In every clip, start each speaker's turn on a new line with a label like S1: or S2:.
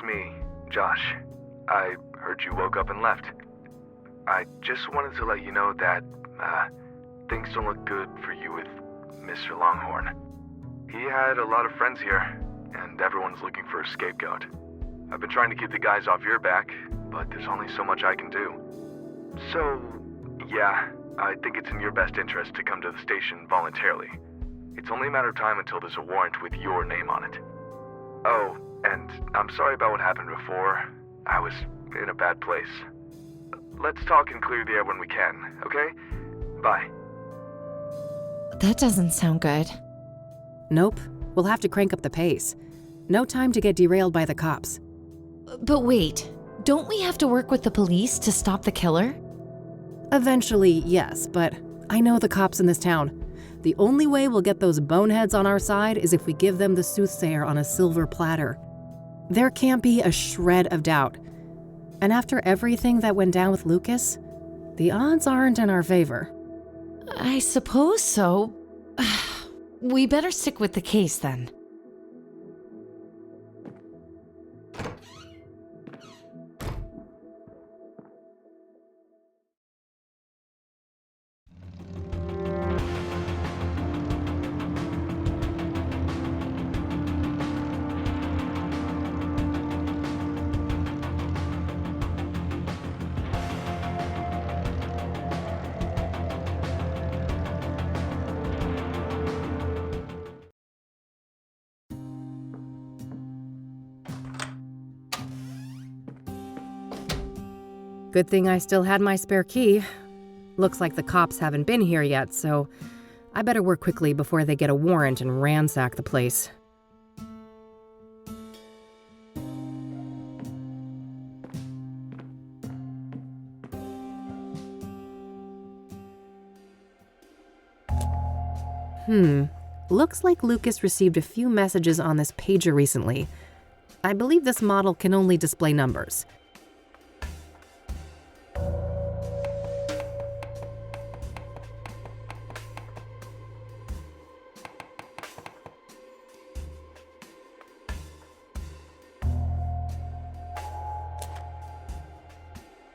S1: it's me, Josh. I heard you woke up and left. I just wanted to let you know that, things don't look good for you with Mr. Longhorn. He had a lot of friends here, and everyone's looking for a scapegoat. I've been trying to keep the guys off your back, but there's only so much I can do. So, yeah, I think it's in your best interest to come to the station voluntarily. It's only a matter of time until there's a warrant with your name on it. Oh, and I'm sorry about what happened before. I was in a bad place. Let's talk and clear the air when we can, okay? Bye.
S2: That doesn't sound good.
S3: Nope. We'll have to crank up the pace. No time to get derailed by the cops.
S2: But wait, don't we have to work with the police to stop the killer?
S3: Eventually, yes, but I know the cops in this town. The only way we'll get those boneheads on our side is if we give them the Soothsayer on a silver platter. There can't be a shred of doubt. And after everything that went down with Lucas, the odds aren't in our favor.
S2: I suppose so. We better stick with the case then.
S3: Good thing I still had my spare key. Looks like the cops haven't been here yet, so I better work quickly before they get a warrant and ransack the place. Looks like Lucas received a few messages on this pager recently. I believe this model can only display numbers.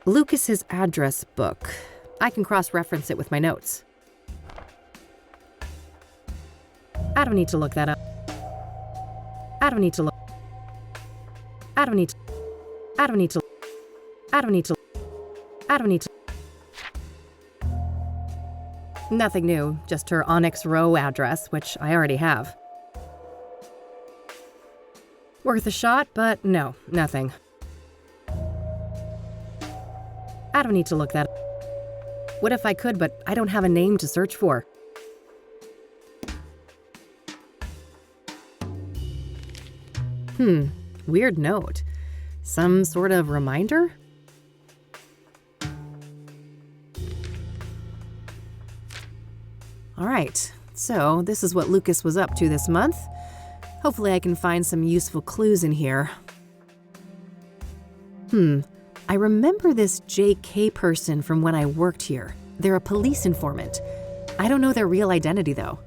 S3: Lucas's address book. I can cross-reference it with my notes. I don't need to look that up. I don't need to look. I don't need to. I don't need to. I don't need to. I don't need to. Nothing new, just her Onyx Row address, which I already have. Worth a shot, but no, nothing. I don't need to look that up. What if I could, but I don't have a name to search for? Weird note. Some sort of reminder? Alright, so this is what Lucas was up to this month. Hopefully I can find some useful clues in here. I remember this JK person from when I worked here. They're a police informant. I don't know their real identity though.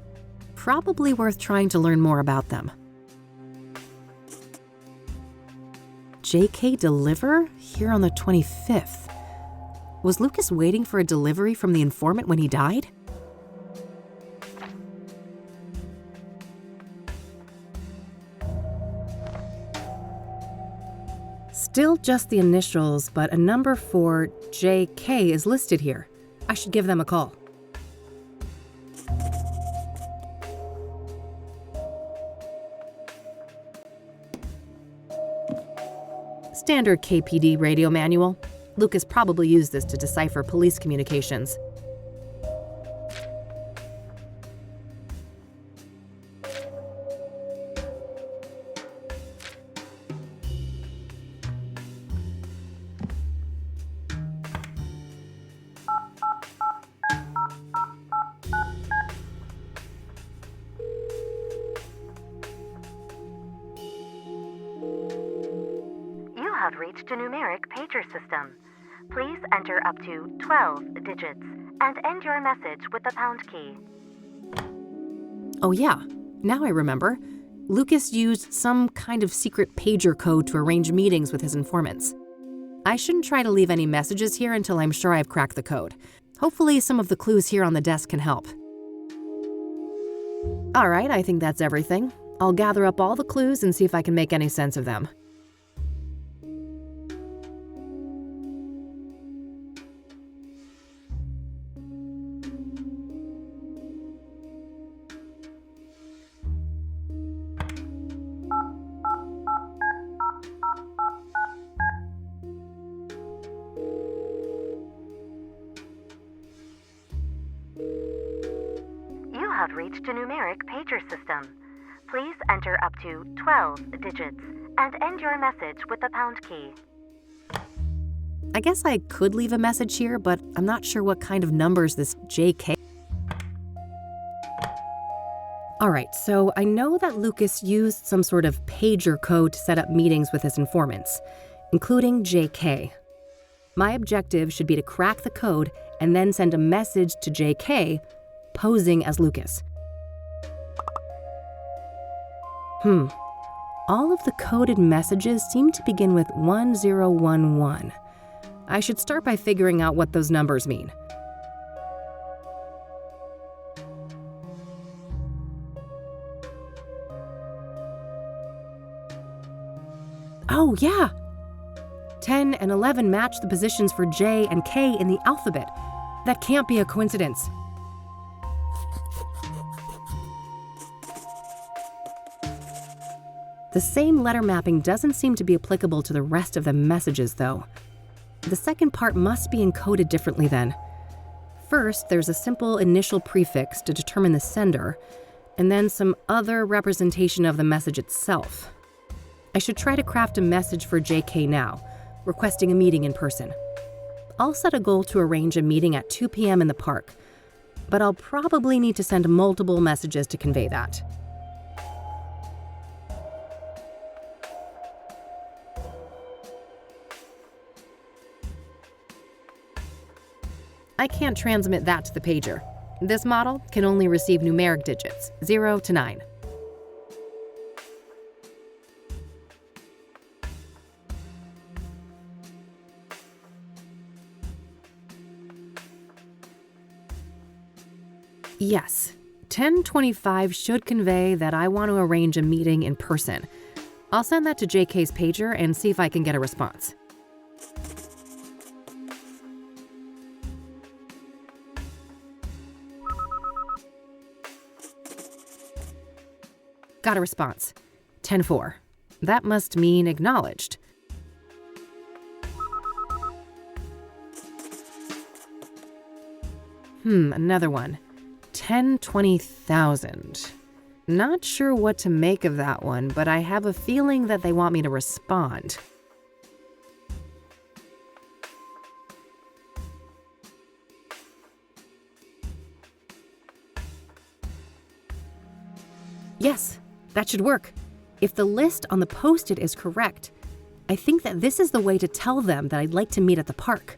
S3: Probably worth trying to learn more about them. JK deliver? Here on the 25th. Was Lucas waiting for a delivery from the informant when he died? Still just the initials, but a number for JK is listed here. I should give them a call. Standard KPD radio manual. Lucas probably used this to decipher police communications.
S4: Have reached a numeric pager system. Please enter up to 12 digits and end your message with the pound key.
S3: Oh yeah, now I remember. Lucas used some kind of secret pager code to arrange meetings with his informants. I shouldn't try to leave any messages here until I'm sure I've cracked the code. Hopefully some of the clues here on the desk can help. All right, I think that's everything. I'll gather up all the clues and see if I can make any sense of them.
S4: You have reached a numeric pager system. Please enter up to 12 digits and end your message with the pound key.
S3: I guess I could leave a message here, but I'm not sure what kind of numbers this JK. Alright, so I know that Lucas used some sort of pager code to set up meetings with his informants, including JK. My objective should be to crack the code and then send a message to JK, posing as Lucas. All of the coded messages seem to begin with 1011. I should start by figuring out what those numbers mean. Oh, yeah! 10 and 11 match the positions for J and K in the alphabet. That can't be a coincidence. The same letter mapping doesn't seem to be applicable to the rest of the messages, though. The second part must be encoded differently then. First, there's a simple initial prefix to determine the sender, and then some other representation of the message itself. I should try to craft a message for JK now, requesting a meeting in person. I'll set a goal to arrange a meeting at 2 p.m. in the park, but I'll probably need to send multiple messages to convey that. I can't transmit that to the pager. This model can only receive numeric digits, 0 to 9. Yes, 1025 should convey that I want to arrange a meeting in person. I'll send that to JK's pager and see if I can get a response. Got a response. 10-4. That must mean acknowledged. Another one. 10-20,000. Not sure what to make of that one, but I have a feeling that they want me to respond. Yes, that should work. If the list on the post-it is correct, I think that this is the way to tell them that I'd like to meet at the park.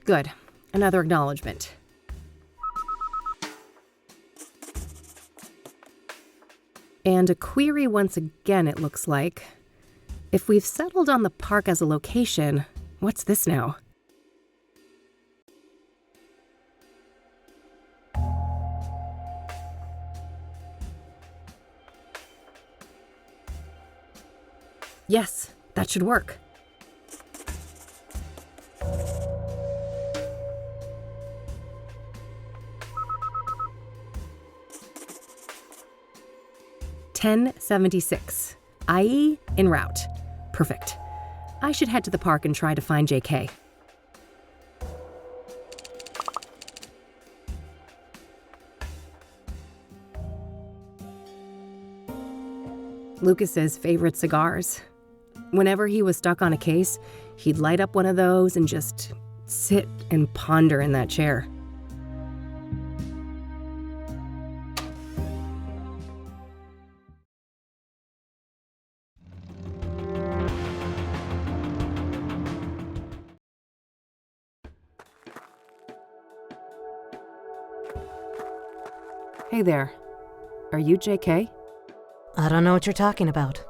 S3: Good. Another acknowledgement. And a query once again, it looks like. If we've settled on the park as a location, what's this now? Yes, that should work. $10.76, i.e. en route. Perfect. I should head to the park and try to find JK. Lucas's favorite cigars. Whenever he was stuck on a case, he'd light up one of those and just sit and ponder in that chair. Hey there. Are you JK?
S2: I don't know what you're talking about.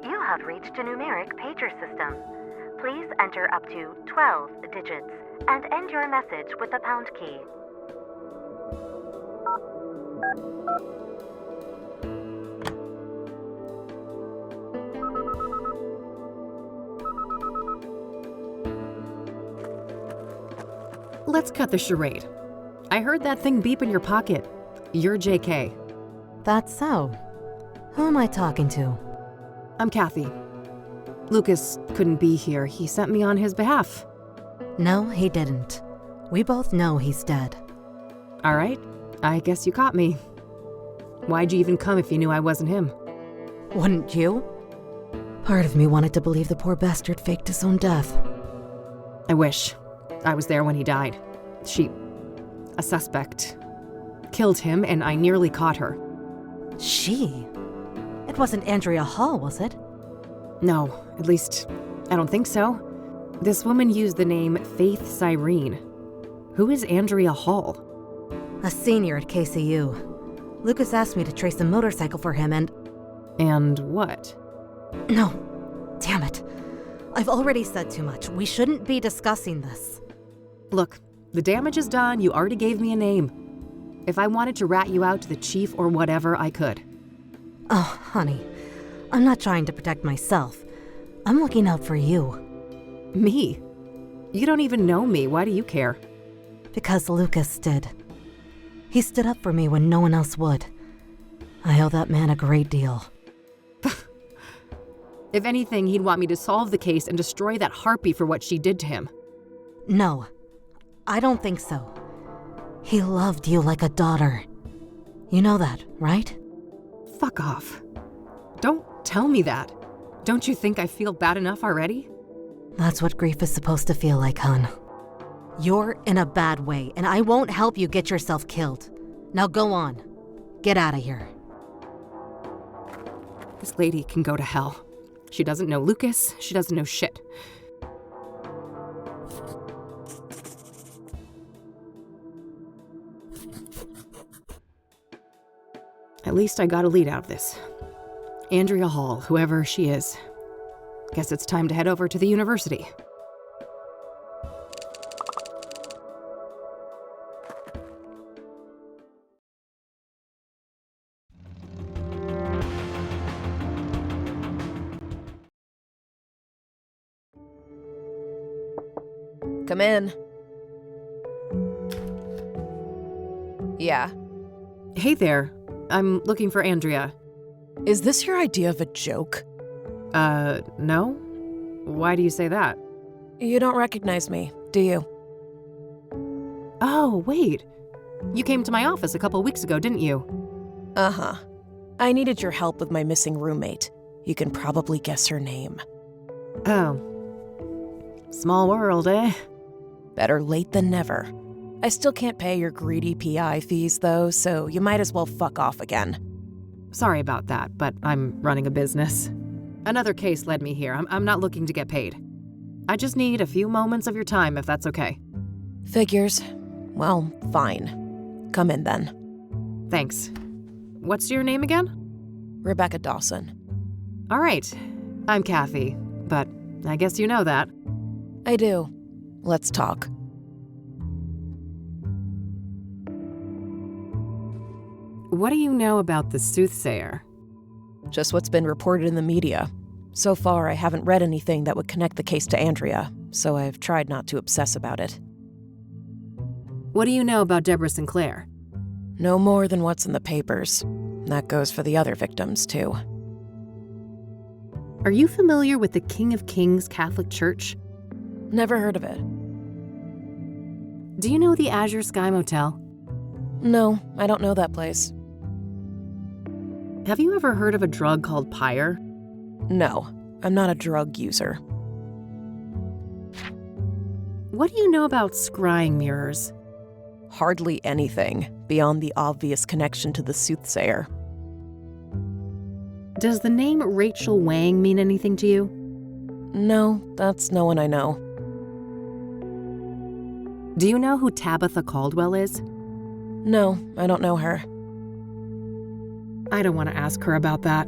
S4: You have reached a numeric pager system. Please enter up to 12 digits and end your message with the pound key.
S3: Let's cut the charade. I heard that thing beep in your pocket. You're JK.
S2: That's so. Who am I talking to?
S3: I'm Kathy. Lucas couldn't be here. He sent me on his behalf.
S2: No, he didn't. We both know he's dead.
S3: All right, I guess you caught me. Why'd you even come if you knew I wasn't him?
S2: Wouldn't you? Part of me wanted to believe the poor bastard faked his own death.
S3: I wish. I was there when he died. A suspect, killed him and I nearly caught her.
S2: She? It wasn't Andrea Hall, was it?
S3: No, at least, I don't think so. This woman used the name Faith Cyrene. Who is Andrea Hall?
S2: A senior at KCU. Lucas asked me to trace a motorcycle for him and...
S3: And what?
S2: No. Damn it. I've already said too much. We shouldn't be discussing this.
S3: Look, the damage is done. You already gave me a name. If I wanted to rat you out to the chief or whatever, I could.
S2: Oh, honey. I'm not trying to protect myself. I'm looking out for you.
S3: Me? You don't even know me. Why do you care?
S2: Because Lucas did. He stood up for me when no one else would. I owe that man a great deal.
S3: If anything, he'd want me to solve the case and destroy that harpy for what she did to him.
S2: No, I don't think so. He loved you like a daughter. You know that, right?
S3: Fuck off. Don't tell me that. Don't you think I feel bad enough already?
S2: That's what grief is supposed to feel like, hon. You're in a bad way, and I won't help you get yourself killed. Now go on. Get out of here.
S3: This lady can go to hell. She doesn't know Lucas. She doesn't know shit. At least I got a lead out of this. Andrea Hall, whoever she is. Guess it's time to head over to the university.
S5: Come in. Yeah.
S3: Hey there. I'm looking for Andrea.
S5: Is this your idea of a joke?
S3: No? Why do you say that?
S5: You don't recognize me, do you?
S3: Oh, wait. You came to my office a couple weeks ago, didn't you?
S5: Uh-huh. I needed your help with my missing roommate. You can probably guess her name.
S3: Oh. Small world, eh?
S5: Better late than never. I still can't pay your greedy PI fees, though, so you might as well fuck off again.
S3: Sorry about that, but I'm running a business. Another case led me here. I'm not looking to get paid. I just need a few moments of your time, if that's okay.
S5: Figures. Well, fine. Come in then.
S3: Thanks. What's your name again?
S5: Rebecca Dawson.
S3: All right. I'm Kathy, but I guess you know that.
S5: I do. Let's talk.
S3: What do you know about the Soothsayer?
S5: Just what's been reported in the media. So far, I haven't read anything that would connect the case to Andrea, so I've tried not to obsess about it.
S3: What do you know about Deborah Sinclair?
S5: No more than what's in the papers. That goes for the other victims, too.
S3: Are you familiar with the King of Kings Catholic Church?
S5: Never heard of it.
S3: Do you know the Azure Sky Motel?
S5: No, I don't know that place.
S3: Have you ever heard of a drug called Pyre?
S5: No, I'm not a drug user.
S3: What do you know about scrying mirrors?
S5: Hardly anything beyond the obvious connection to the Soothsayer.
S3: Does the name Rachel Wang mean anything to you?
S5: No, that's no one I know.
S3: Do you know who Tabitha Caldwell is?
S5: No, I don't know her.
S3: I don't want to ask her about that.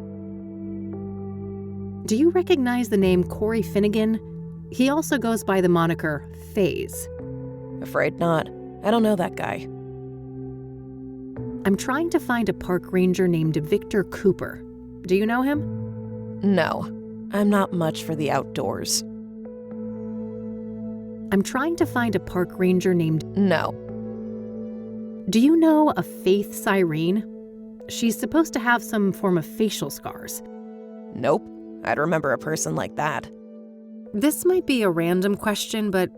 S3: Do you recognize the name Corey Finnegan? He also goes by the moniker FaZe.
S5: Afraid not. I don't know that guy.
S3: I'm trying to find a park ranger named Victor Cooper. Do you know him?
S5: No, I'm not much for the outdoors.
S3: I'm trying to find a park ranger named...
S5: No.
S3: Do you know a Faith Cyrene? She's supposed to have some form of facial scars.
S5: Nope. I'd remember a person like that.
S3: This might be a random question, but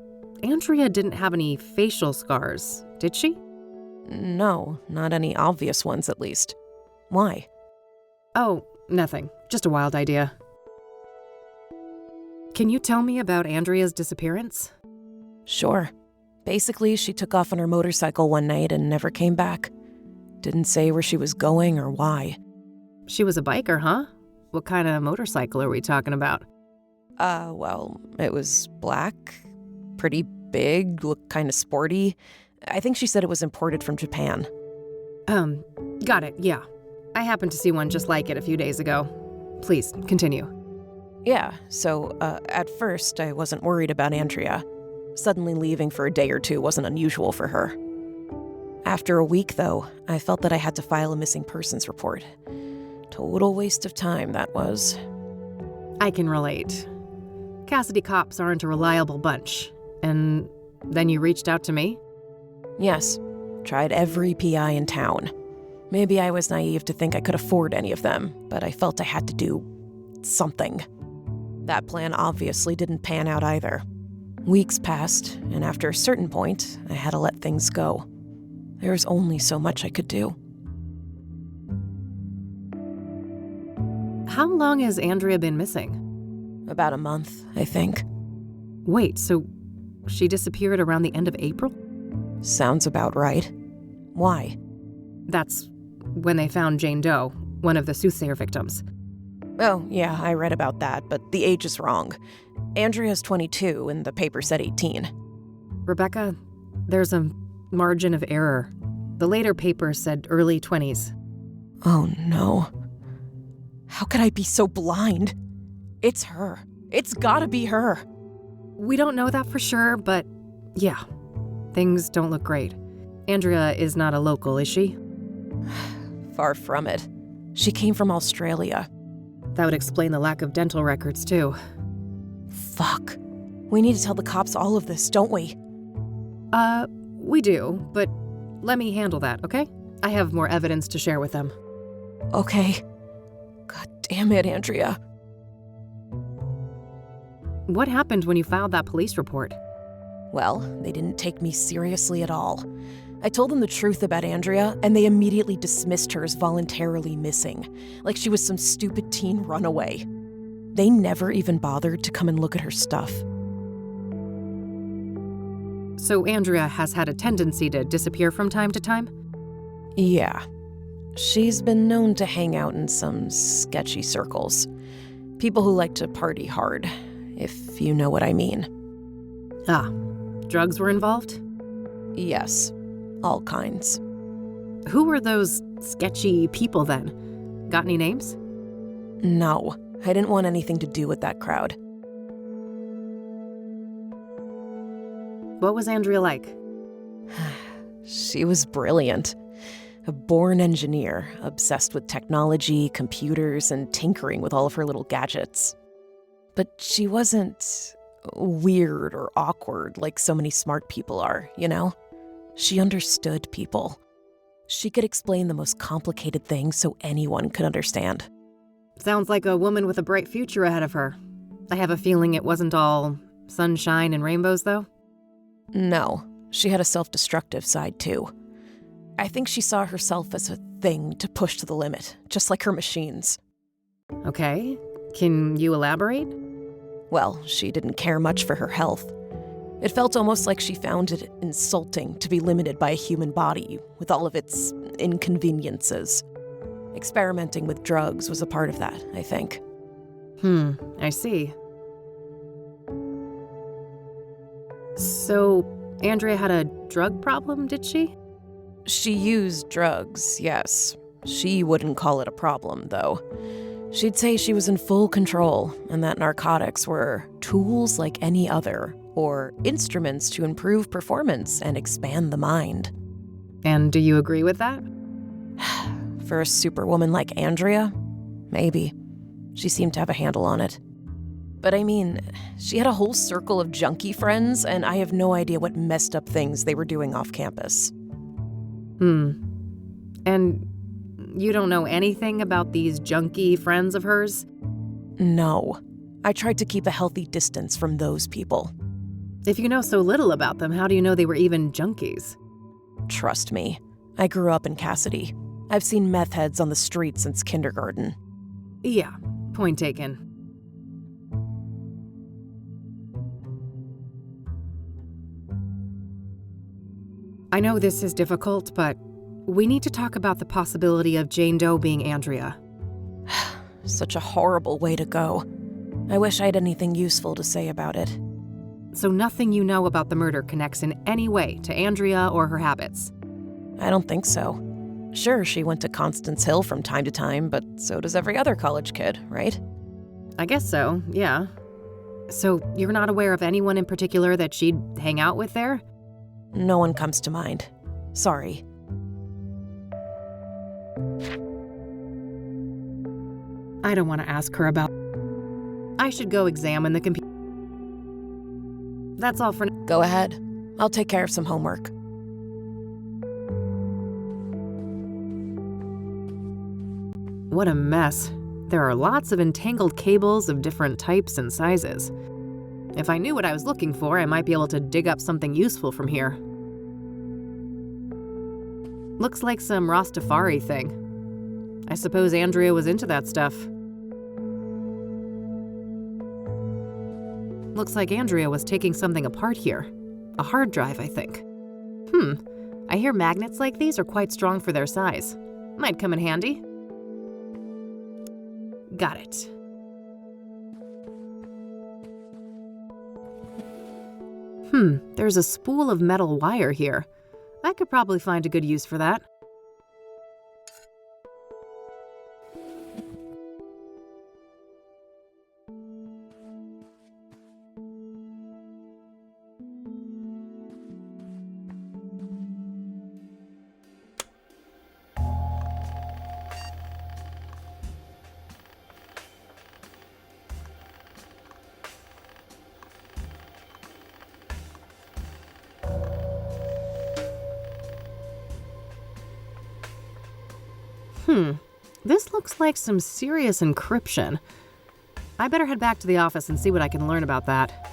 S3: Andrea didn't have any facial scars, did she?
S5: No, not any obvious ones at least. Why?
S3: Oh, nothing. Just a wild idea. Can you tell me about Andrea's disappearance?
S5: Sure. Basically, she took off on her motorcycle one night and never came back. Didn't say where she was going or why.
S3: She was a biker, huh? What kind of motorcycle are we talking about?
S5: Well, it was black, pretty big, looked kind of sporty. I think she said it was imported from Japan.
S3: Got it, yeah. I happened to see one just like it a few days ago. Please, continue.
S5: Yeah, so, at first, I wasn't worried about Andrea. Suddenly leaving for a day or two wasn't unusual for her. After a week, though, I felt that I had to file a missing persons report. Total waste of time, that was.
S3: I can relate. Kassidy cops aren't a reliable bunch. And then you reached out to me?
S5: Yes. Tried every PI in town. Maybe I was naive to think I could afford any of them, but I felt I had to do something. That plan obviously didn't pan out either. Weeks passed, and after a certain point, I had to let things go. There was only so much I could do.
S3: How long has Andrea been missing?
S5: About a month, I think.
S3: Wait, so she disappeared around the end of April?
S5: Sounds about right. Why?
S3: That's when they found Jane Doe, one of the Soothsayer victims.
S5: Oh, yeah, I read about that, but the age is wrong. Andrea's 22, and the paper said 18.
S3: Rebecca, there's a margin of error. The later paper said early 20s.
S5: Oh, no. How could I be so blind? It's her. It's gotta be her.
S3: We don't know that for sure, but yeah, things don't look great. Andrea is not a local, is she?
S5: Far from it. She came from Australia.
S3: That would explain the lack of dental records, too.
S5: Fuck. We need to tell the cops all of this, don't we?
S3: We do, but let me handle that, okay? I have more evidence to share with them.
S5: Okay. God damn it, Andrea.
S3: What happened when you filed that police report?
S5: Well, they didn't take me seriously at all. I told them the truth about Andrea, and they immediately dismissed her as voluntarily missing, like she was some stupid teen runaway. They never even bothered to come and look at her stuff.
S3: So Andrea has had a tendency to disappear from time to time?
S5: Yeah. She's been known to hang out in some sketchy circles. People who like to party hard, if you know what I mean.
S3: Ah, drugs were involved?
S5: Yes, all kinds.
S3: Who were those sketchy people then? Got any names?
S5: No, I didn't want anything to do with that crowd.
S3: What was Andrea like?
S5: She was brilliant. A born engineer, obsessed with technology, computers, and tinkering with all of her little gadgets. But she wasn't weird or awkward like so many smart people are, you know? She understood people. She could explain the most complicated things so anyone could understand.
S3: Sounds like a woman with a bright future ahead of her. I have a feeling it wasn't all sunshine and rainbows, though.
S5: No, she had a self-destructive side, too. I think she saw herself as a thing to push to the limit, just like her machines.
S3: Okay, can you elaborate?
S5: Well, she didn't care much for her health. It felt almost like she found it insulting to be limited by a human body with all of its inconveniences. Experimenting with drugs was a part of that, I think.
S3: I see. So, Andrea had a drug problem, did she?
S5: She used drugs, yes. She wouldn't call it a problem, though. She'd say she was in full control and that narcotics were tools like any other, or instruments to improve performance and expand the mind.
S3: And do you agree with that?
S5: For a superwoman like Andrea, maybe. She seemed to have a handle on it. But I mean, she had a whole circle of junkie friends, and I have no idea what messed up things they were doing off campus.
S3: And you don't know anything about these junkie friends of hers?
S5: No. I tried to keep a healthy distance from those people.
S3: If you know so little about them, how do you know they were even junkies?
S5: Trust me. I grew up in Kassidy. I've seen meth heads on the street since kindergarten.
S3: Yeah, point taken. I know this is difficult, but we need to talk about the possibility of Jane Doe being Andrea.
S5: Such a horrible way to go. I wish I had anything useful to say about it.
S3: So nothing you know about the murder connects in any way to Andrea or her habits?
S5: I don't think so. Sure, she went to Constance Hill from time to time, but so does every other college kid, right?
S3: I guess so, yeah. So you're not aware of anyone in particular that she'd hang out with there?
S5: No one comes to mind. Sorry.
S3: I don't want to ask her about. I should go examine the computer. That's all for now.
S5: Go ahead. I'll take care of some homework.
S3: What a mess. There are lots of entangled cables of different types and sizes. If I knew what I was looking for, I might be able to dig up something useful from here. Looks like some Rastafari thing. I suppose Andrea was into that stuff. Looks like Andrea was taking something apart here. A hard drive, I think. I hear magnets like these are quite strong for their size. Might come in handy. Got it. There's a spool of metal wire here. I could probably find a good use for that. This looks like some serious encryption. I better head back to the office and see what I can learn about that.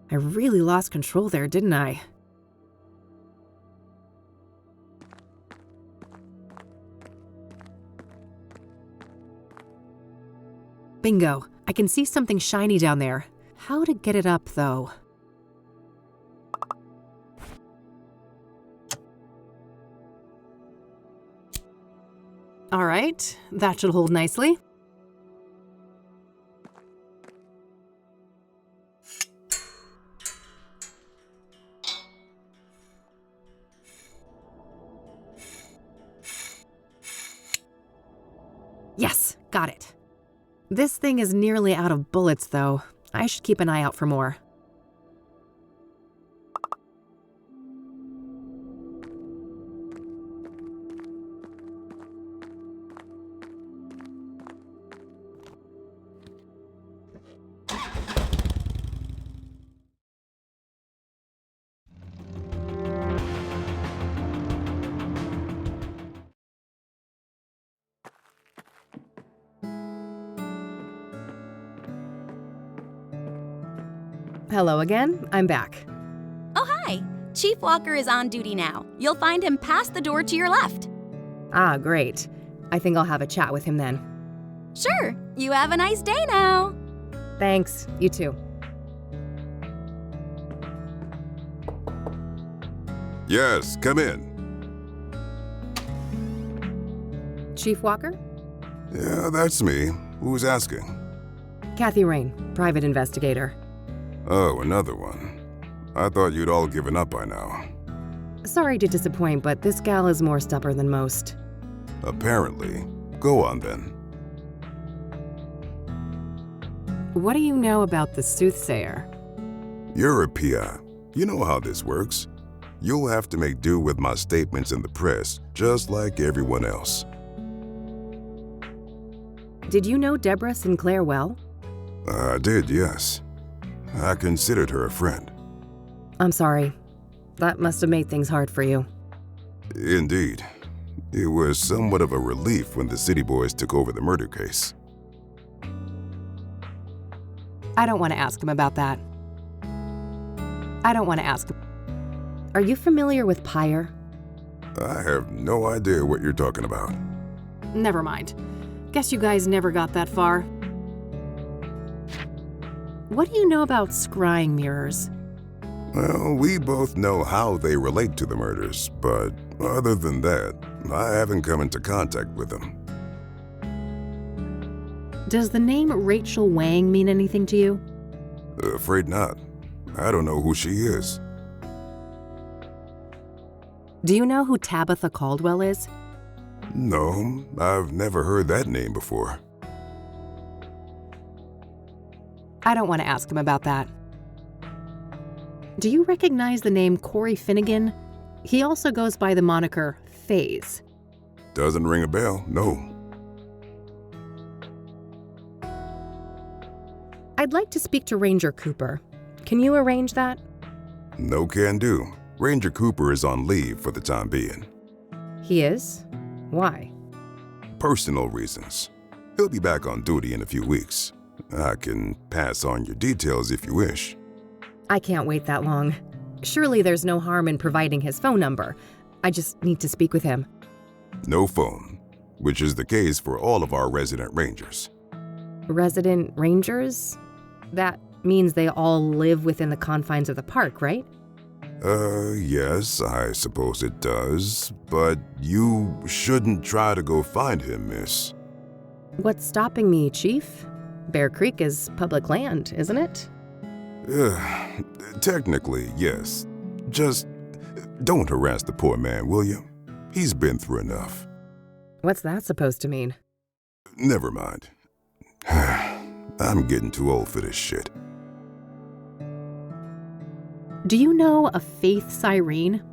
S3: I really lost control there, didn't I? Bingo! I can see something shiny down there. How to get it up, though? All right, that should hold nicely. Yes, got it. This thing is nearly out of bullets, though. I should keep an eye out for more. Hello again, I'm back.
S6: Oh, hi. Chief Walker is on duty now. You'll find him past the door to your left.
S3: Ah, great. I think I'll have a chat with him then.
S6: Sure. You have a nice day now.
S3: Thanks, you too.
S7: Yes, come in.
S3: Chief Walker?
S7: Yeah, that's me. Who's asking?
S3: Kathy Rain, private investigator.
S7: Oh, another one. I thought you'd all given up by now.
S3: Sorry to disappoint, but this gal is more stubborn than most.
S7: Apparently. Go on then.
S3: What do you know about the Soothsayer?
S7: You're a PI. You know how this works. You'll have to make do with my statements in the press, just like everyone else.
S3: Did you know Deborah Sinclair well?
S7: I did, yes. I considered her a friend.
S3: I'm sorry. That must have made things hard for you.
S7: Indeed. It was somewhat of a relief when the city boys took over the murder case.
S3: I don't want to ask him about that. I don't want to ask him. Are you familiar with Pyre?
S7: I have no idea what you're talking about.
S3: Never mind. Guess you guys never got that far. What do you know about scrying mirrors?
S7: Well, we both know how they relate to the murders, but other than that, I haven't come into contact with them.
S3: Does the name Rachel Wang mean anything to you?
S7: Afraid not. I don't know who she is.
S3: Do you know who Tabitha Caldwell is?
S7: No, I've never heard that name before.
S3: I don't want to ask him about that. Do you recognize the name Corey Finnegan? He also goes by the moniker FaZe.
S7: Doesn't ring a bell, no.
S3: I'd like to speak to Ranger Cooper. Can you arrange that?
S7: No can do. Ranger Cooper is on leave for the time being.
S3: He is? Why?
S7: Personal reasons. He'll be back on duty in a few weeks. I can pass on your details if you wish.
S3: I can't wait that long. Surely there's no harm in providing his phone number. I just need to speak with him.
S7: No phone, which is the case for all of our resident rangers.
S3: Resident rangers? That means they all live within the confines of the park, right?
S7: Yes, I suppose it does. But you shouldn't try to go find him, miss.
S3: What's stopping me, Chief? Bear Creek is public land, isn't it?
S7: Technically, yes. Just don't harass the poor man, will you? He's been through enough.
S3: What's that supposed to mean?
S7: Never mind. I'm getting too old for this shit.
S3: Do you know a Faith Cyrene?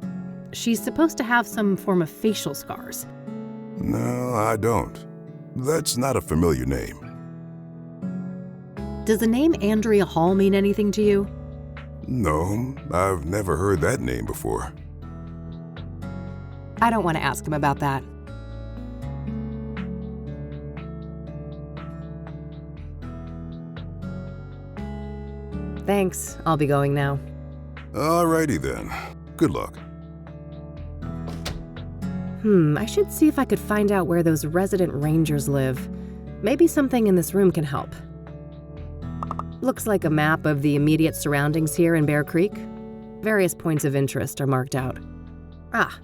S3: She's supposed to have some form of facial scars.
S7: No, I don't. That's not a familiar name.
S3: Does the name Andrea Hall mean anything to you?
S7: No, I've never heard that name before.
S3: I don't want to ask him about that. Thanks, I'll be going now.
S7: Alrighty then. Good luck.
S3: I should see if I could find out where those resident rangers live. Maybe something in this room can help. Looks like a map of the immediate surroundings here in Bear Creek. Various points of interest are marked out. Ah,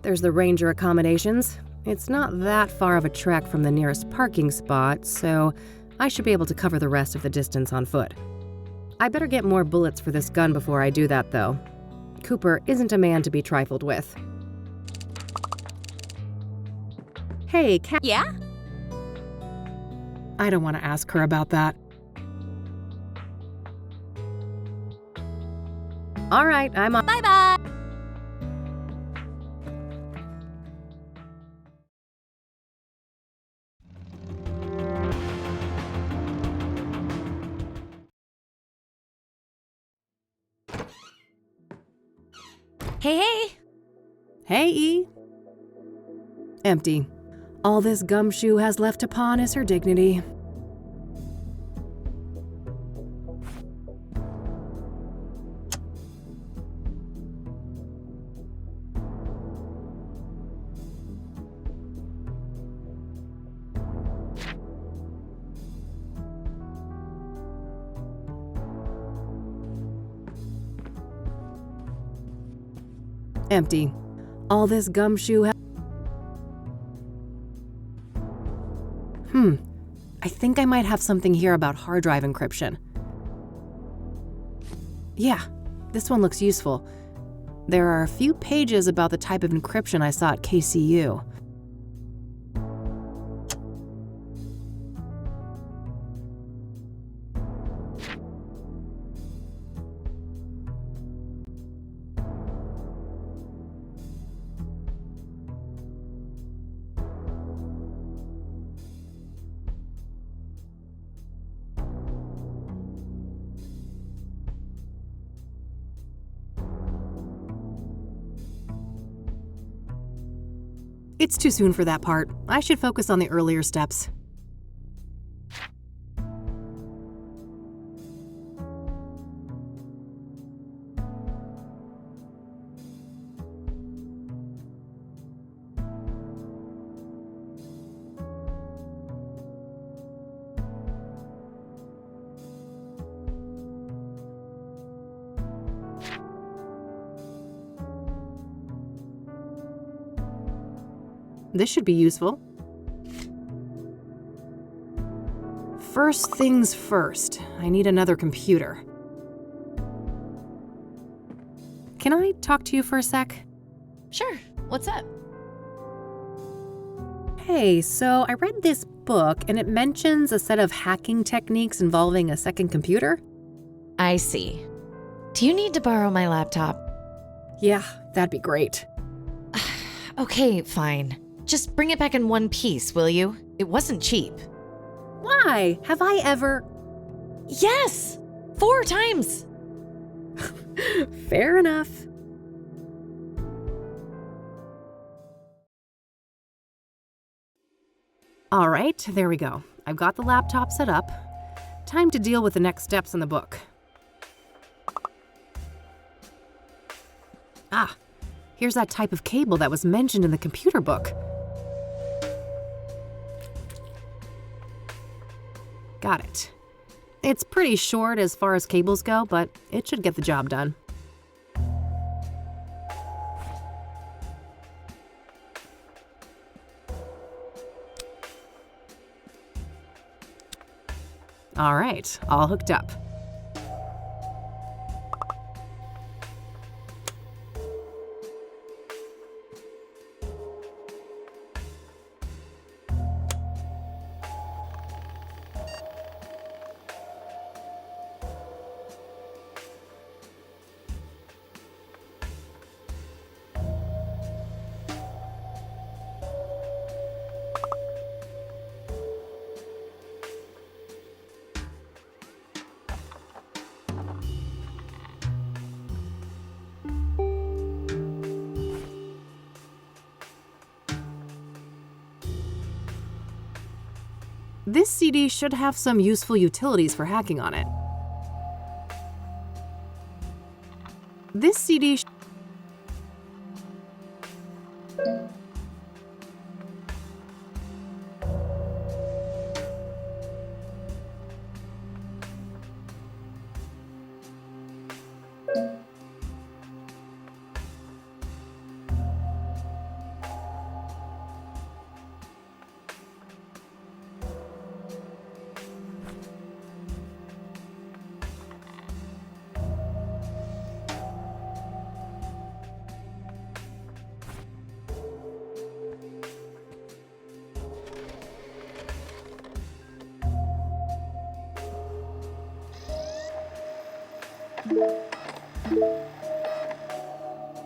S3: there's the ranger accommodations. It's not that far of a trek from the nearest parking spot, so I should be able to cover the rest of the distance on foot. I better get more bullets for this gun before I do that, though. Cooper isn't a man to be trifled with. Hey, Kat.
S6: Yeah?
S3: I don't want to ask her about that. All right, I'm on.
S6: Bye-bye. Hey.
S3: Hey, E. Empty. All this gumshoe has left to pawn is her dignity. Empty. All this gumshoe I think I might have something here about hard drive encryption. Yeah, this one looks useful. There are a few pages about the type of encryption I saw at KCU. It's too soon for that part. I should focus on the earlier steps. This should be useful. First things first, I need another computer. Can I talk to you for a sec?
S8: Sure. What's up?
S3: Hey, so I read this book and it mentions a set of hacking techniques involving a second computer.
S8: I see. Do you need to borrow my laptop?
S3: Yeah, that'd be great.
S8: Okay, fine. Just bring it back in one piece, will you? It wasn't cheap.
S3: Why? Have I ever?
S8: Yes! 4 times!
S3: Fair enough. All right, there we go. I've got the laptop set up. Time to deal with the next steps in the book. Ah, here's that type of cable that was mentioned in the computer book. Got it. It's pretty short as far as cables go, but it should get the job done. All right, all hooked up. This CD should have some useful utilities for hacking on it. This CD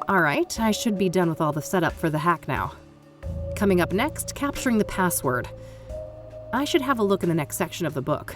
S3: All right, I should be done with all the setup for the hack now. Coming up next, capturing the password. I should have a look in the next section of the book.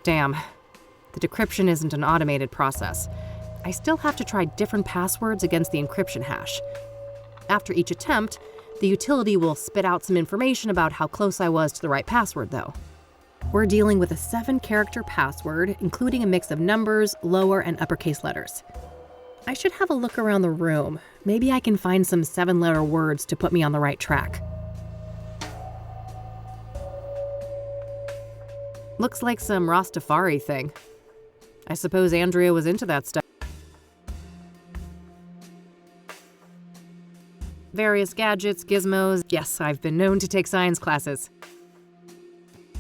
S3: Damn. The decryption isn't an automated process. I still have to try different passwords against the encryption hash. After each attempt, the utility will spit out some information about how close I was to the right password, though. We're dealing with a 7-character password, including a mix of numbers, lower and uppercase letters. I should have a look around the room. Maybe I can find some 7-letter words to put me on the right track. Looks like some Rastafari thing. I suppose Andrea was into that stuff. Various gadgets, gizmos. Yes, I've been known to take science classes.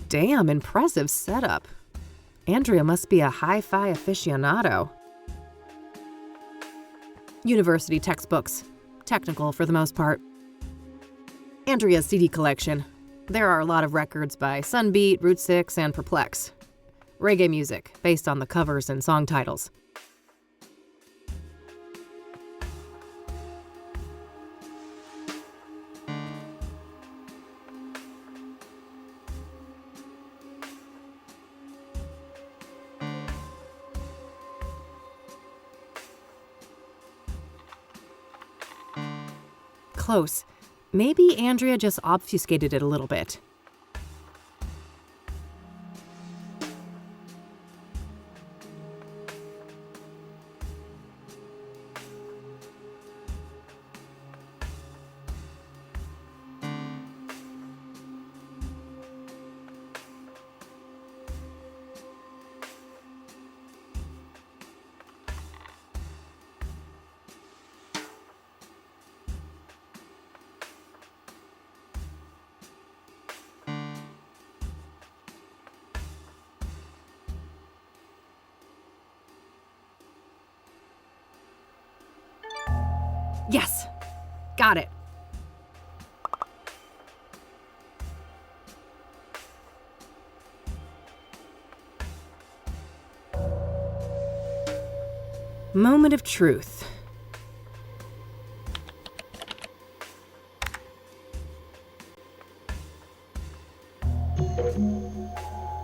S3: Damn, impressive setup. Andrea must be a hi-fi aficionado. University textbooks. Technical for the most part. Andrea's CD collection. There are a lot of records by Sunbeat, Route 6, and Perplex. Reggae music, based on the covers and song titles. Close. Maybe Andrea just obfuscated it a little bit. Yes! Got it. Moment of truth.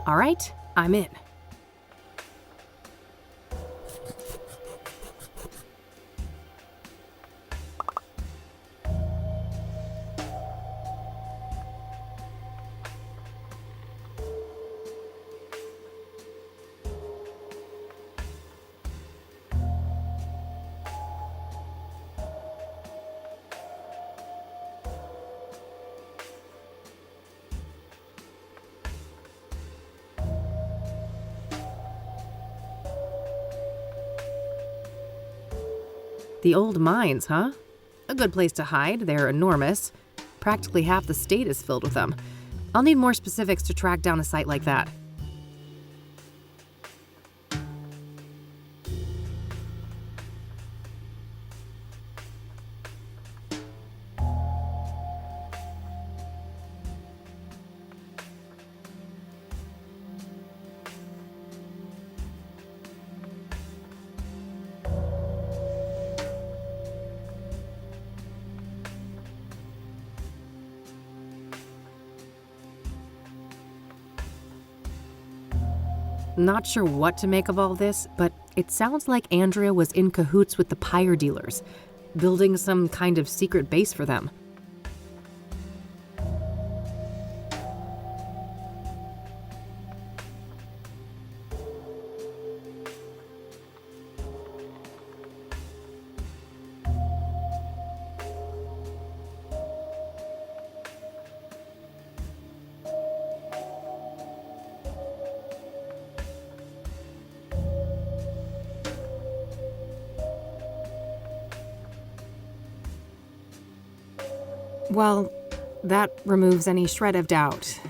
S3: All right, I'm in. The old mines, huh? A good place to hide. They're enormous. Practically half the state is filled with them. I'll need more specifics to track down a site like that. Not sure what to make of all this, but it sounds like Andrea was in cahoots with the pyre dealers, building some kind of secret base for them. Well, that removes any shred of doubt.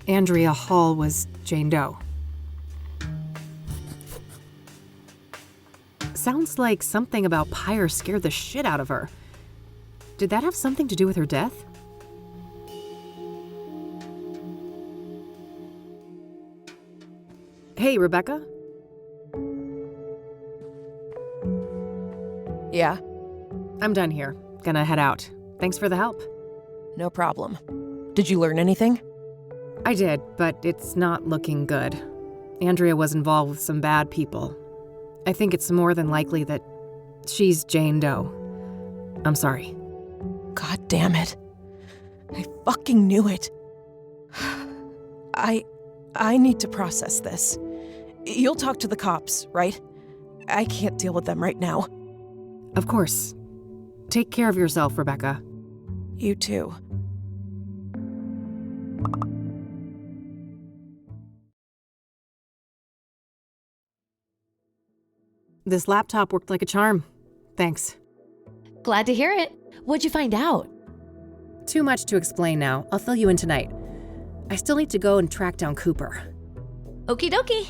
S3: Andrea Hall was Jane Doe. Sounds like something about pyre scared the shit out of her. Did that have something to do with her death? Hey, Rebecca?
S5: Yeah,
S3: I'm done here. Gonna head out. Thanks for the help.
S5: no problem. Did you learn anything?
S3: I did, but it's not looking good. Andrea was involved with some bad people. I think it's more than likely that she's Jane Doe. I'm sorry.
S5: God damn it. I fucking knew it. I need to process this. You'll talk to the cops, right? I can't deal with them right now.
S3: Of course. Take care of yourself, Rebecca.
S5: You too.
S3: This laptop worked like a charm. Thanks.
S8: Glad to hear it. What'd you find out?
S3: Too much to explain now. I'll fill you in tonight. I still need to go and track down Cooper.
S8: Okie dokie.